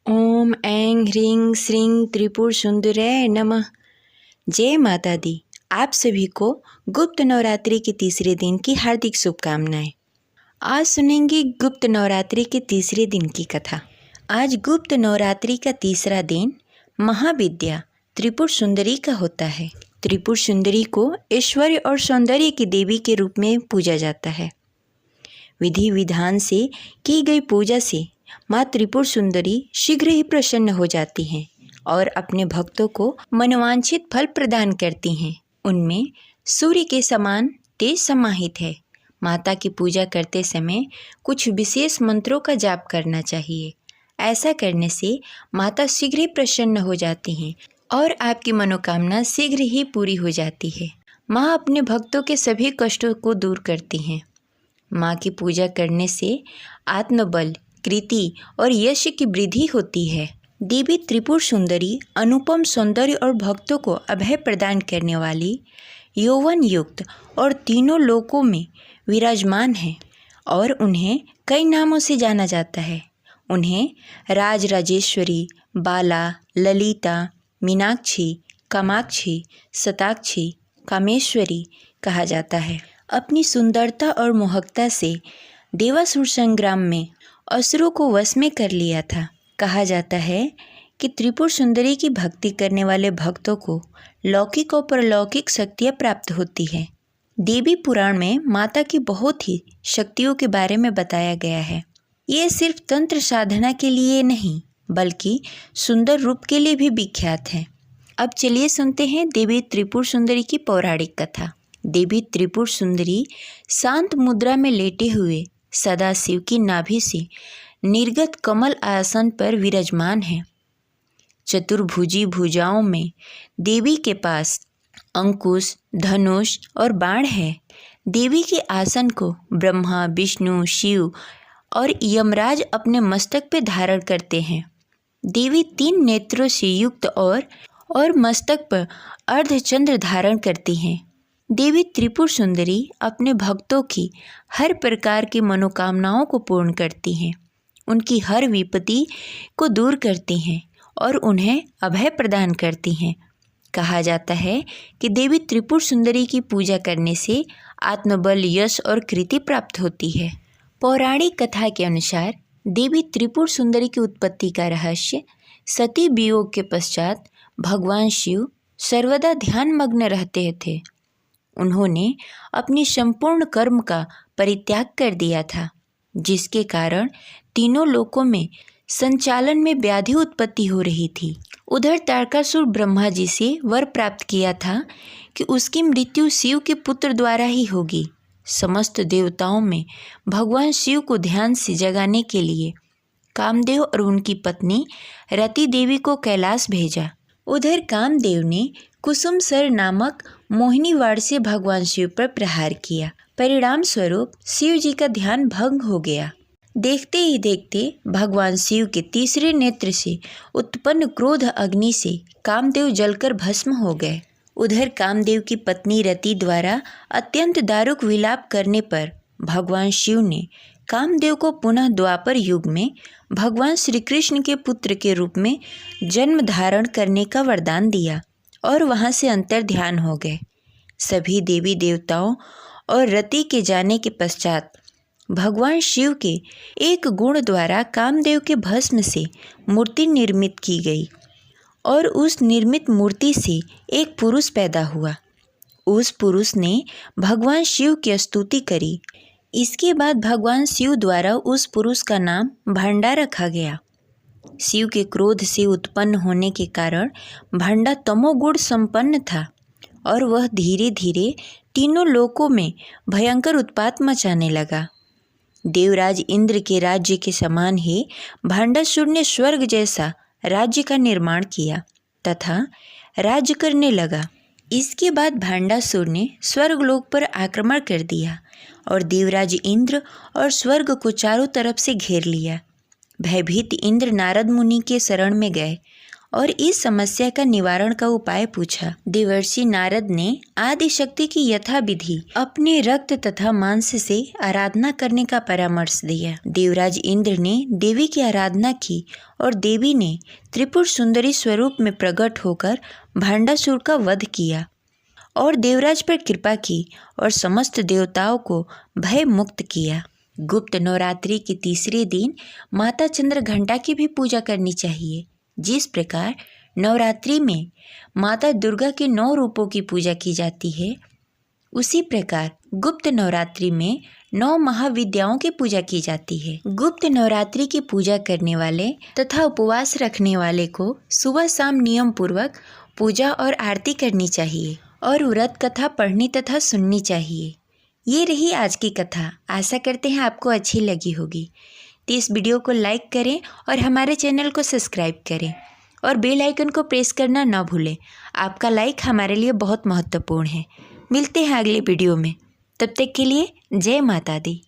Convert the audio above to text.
ओम ऐं ह्रीं श्रीं त्रिपुर सुंदराय नमः। जय माता दी। आप सभी को गुप्त नवरात्रि के तीसरे दिन की हार्दिक शुभकामनाएं। आज सुनेंगे गुप्त नवरात्रि के तीसरे दिन की कथा। आज गुप्त नवरात्रि का तीसरा दिन महाविद्या त्रिपुर सुंदरी का होता है। त्रिपुर सुंदरी को ऐश्वर्य और सौंदर्य की देवी के रूप में पूजा जाता है। विधि विधान से की गई पूजा से माँ त्रिपुर सुंदरी शीघ्र ही प्रसन्न हो जाती हैं और अपने भक्तों को मनोवांछित फल प्रदान करती हैं। उनमें सूर्य के समान तेज समाहित है। माता की पूजा करते समय कुछ विशेष मंत्रों का जाप करना चाहिए। ऐसा करने से माता शीघ्र ही प्रसन्न हो जाती हैं और आपकी मनोकामना शीघ्र ही पूरी हो जाती है। माँ अपने भक्तों के सभी कष्टों को दूर करती हैं। माँ की पूजा करने से आत्मबल, कृति और यश की वृद्धि होती है। देवी त्रिपुर सुंदरी अनुपम सौंदर्य और भक्तों को अभय प्रदान करने वाली, यौवन युक्त और तीनों लोकों में विराजमान है और उन्हें कई नामों से जाना जाता है। उन्हें राज राजेश्वरी, बाला, ललिता, मीनाक्षी, कामाक्षी, शताक्षी, कामेश्वरी कहा जाता है। अपनी सुंदरता और मोहकता से देवासुर संग्राम में असुरों को वश में कर लिया था। कहा जाता है कि त्रिपुर सुंदरी की भक्ति करने वाले भक्तों को लौकिक और परलौकिक शक्तियाँ प्राप्त होती है। देवी पुराण में माता की बहुत ही शक्तियों के बारे में बताया गया है। ये सिर्फ तंत्र साधना के लिए नहीं बल्कि सुंदर रूप के लिए भी विख्यात है। अब चलिए सुनते हैं देवी त्रिपुर सुंदरी की पौराणिक कथा। देवी त्रिपुर सुंदरी शांत मुद्रा में लेटे हुए सदाशिव की नाभि से निर्गत कमल आसन पर विराजमान है। चतुर्भुजी भुजाओं में देवी के पास अंकुश, धनुष और बाण है। देवी के आसन को ब्रह्मा, विष्णु, शिव और यमराज अपने मस्तक पे धारण करते हैं। देवी 3 नेत्रों से युक्त और मस्तक पर अर्धचंद्र धारण करती हैं। देवी त्रिपुर सुंदरी अपने भक्तों की हर प्रकार की मनोकामनाओं को पूर्ण करती हैं, उनकी हर विपत्ति को दूर करती हैं और उन्हें अभय प्रदान करती हैं। कहा जाता है कि देवी त्रिपुर सुंदरी की पूजा करने से आत्मबल, यश और कृति प्राप्त होती है। पौराणिक कथा के अनुसार देवी त्रिपुर सुंदरी की उत्पत्ति का रहस्य, सती वियोग के पश्चात भगवान शिव सर्वदा ध्यान मग्न रहते थे। उन्होंने अपनी संपूर्ण कर्म का परित्याग कर दिया था, जिसके कारण तीनों लोकों में संचालन में व्याधि उत्पत्ति हो रही थी। उधर तारकासुर ब्रह्मा जी से वर प्राप्त किया था कि उसकी मृत्यु शिव के पुत्र द्वारा ही होगी। समस्त देवताओं में भगवान शिव को ध्यान से जगाने के लिए कामदेव और उनकी पत्नी रति देवी को कैलाश भेजा। उधर कामदेव ने कुसुम सर नामक मोहिनी वाड़ से भगवान शिव पर प्रहार किया। परिणाम स्वरूप शिव जी का ध्यान भंग हो गया। देखते ही देखते भगवान शिव के तीसरे नेत्र से उत्पन्न क्रोध अग्नि से कामदेव जलकर भस्म हो गए। उधर कामदेव की पत्नी रति द्वारा अत्यंत दारुक विलाप करने पर भगवान शिव ने कामदेव को पुनः द्वापर युग में भगवान श्री कृष्ण के पुत्र के रूप में जन्म धारण करने का वरदान दिया और वहाँ से अंतर ध्यान हो गए। सभी देवी देवताओं और रति के जाने के पश्चात भगवान शिव के एक गुण द्वारा कामदेव के भस्म से मूर्ति निर्मित की गई और उस निर्मित मूर्ति से एक पुरुष पैदा हुआ। उस पुरुष ने भगवान शिव की स्तुति करी। इसके बाद भगवान शिव द्वारा उस पुरुष का नाम भंडा रखा गया। शिव के क्रोध से उत्पन्न होने के कारण भंडा तमोगुण संपन्न था और वह धीरे धीरे तीनों लोकों में भयंकर उत्पात मचाने लगा। देवराज इंद्र के राज्य के समान ही भंडासुर ने स्वर्ग जैसा राज्य का निर्माण किया तथा राज्य करने लगा। इसके बाद भंडासुर ने स्वर्गलोक पर आक्रमण कर दिया और देवराज इंद्र और स्वर्ग को चारों तरफ से घेर लिया। भयभीत इंद्र नारद मुनि के शरण में गए और इस समस्या का निवारण का उपाय पूछा। देवर्षि नारद ने आदि शक्ति की यथाविधि अपने रक्त तथा मांस से आराधना करने का परामर्श दिया। देवराज इंद्र ने देवी की आराधना की और देवी ने त्रिपुर सुंदरी स्वरूप में प्रकट होकर भांडासुर का वध किया और देवराज पर कृपा की और समस्त देवताओं को भय मुक्त किया। गुप्त नवरात्रि के तीसरे दिन माता चंद्रघंटा की भी पूजा करनी चाहिए। जिस प्रकार नवरात्रि में माता दुर्गा के 9 रूपों की पूजा की जाती है, उसी प्रकार गुप्त नवरात्रि में 9 महाविद्याओं की पूजा की जाती है। गुप्त नवरात्रि की पूजा करने वाले तथा उपवास रखने वाले को सुबह शाम नियम पूर्वक पूजा और आरती करनी चाहिए और व्रत कथा पढ़नी तथा सुननी चाहिए। ये रही आज की कथा। आशा करते हैं आपको अच्छी लगी होगी। तो इस वीडियो को लाइक करें और हमारे चैनल को सब्सक्राइब करें और बेल आइकन को प्रेस करना ना भूलें। आपका लाइक हमारे लिए बहुत महत्वपूर्ण है। मिलते हैं अगले वीडियो में। तब तक के लिए जय माता दी।